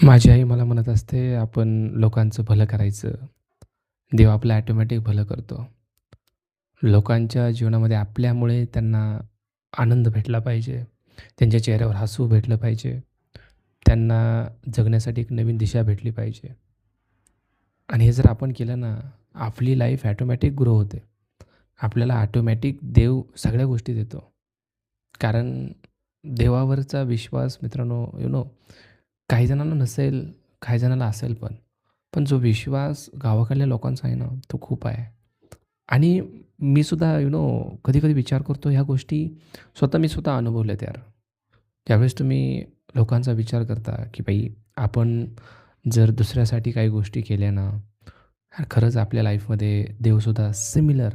माझी आई मला म्हणत असते, आपण लोकांचं भलं करायचं. देव आपलं ऑटोमॅटिक भलं करतो. लोकांच्या जीवनामध्ये आपल्यामुळे त्यांना आनंद भेटला पाहिजे. त्यांच्या चेहऱ्यावर हसू भेटलं पाहिजे. त्यांना जगण्यासाठी एक नवीन दिशा भेटली पाहिजे. आणि हे जर आपण केलं ना, आपली लाईफ ऑटोमॅटिक ग्रो होते. आपल्याला ऑटोमॅटिक देव सगळ्या गोष्टी देतो. कारण देवावरचा विश्वास मित्रांनो, काही जणांना नसेल, काही जणांना असेल पण. पण जो विश्वास गावाकडल्या लोकांचा आहे ना, तो खूप आहे. आणि मी सुद्धा कधी-कधी विचार करतो ह्या गोष्टी मी स्वतः अनुभवल्यात यार. ज्यावेळेस तुम्ही लोकांचा विचार करता, की भाई आपण जर दुसऱ्यासाठी काही गोष्टी केल्या ना, यार खरंच आपल्या लाईफमध्ये देवसुद्धा सिमिलर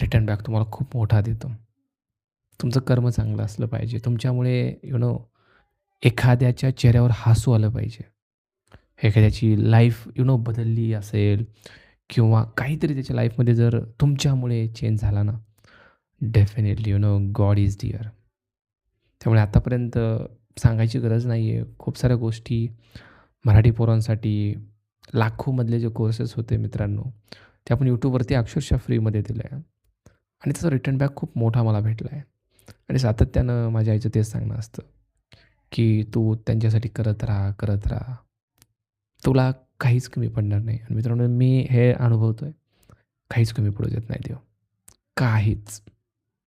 रिटर्न बॅक तुम्हाला खूप मोठा देतो. तुमचं कर्म चांगलं असलं पाहिजे. तुमच्यामुळे एखाद्याच्या चेहऱ्यावर हसू आलं पाहिजे. एखाद्याची लाईफ बदलली असेल किंवा काहीतरी त्याच्या लाईफमध्ये जर तुमच्यामुळे चेंज झाला ना, डेफिनेटली गॉड इज डिअर. त्यामुळे आतापर्यंत सांगायची गरज नाही आहे. खूप साऱ्या गोष्टी मराठी पोरांसाठी लाखोमधले जे कोर्सेस होते मित्रांनो, ते आपण YouTubeवरती अक्षरशः फ्रीमध्ये दिलं आहे. आणि त्याचा रिटर्न बॅक खूप मोठा मला भेटला आहे. आणि सातत्यानं माझ्या आईचं तेच सांगणं असतं, की "तू त्यांच्यासाठी करत राहा, करत राहा. तुला काहीच कमी पडणार नाही." आणि मित्रांनो मी हे अनुभवतोय. काहीच कमी पडू देत नाही देव. काहीच.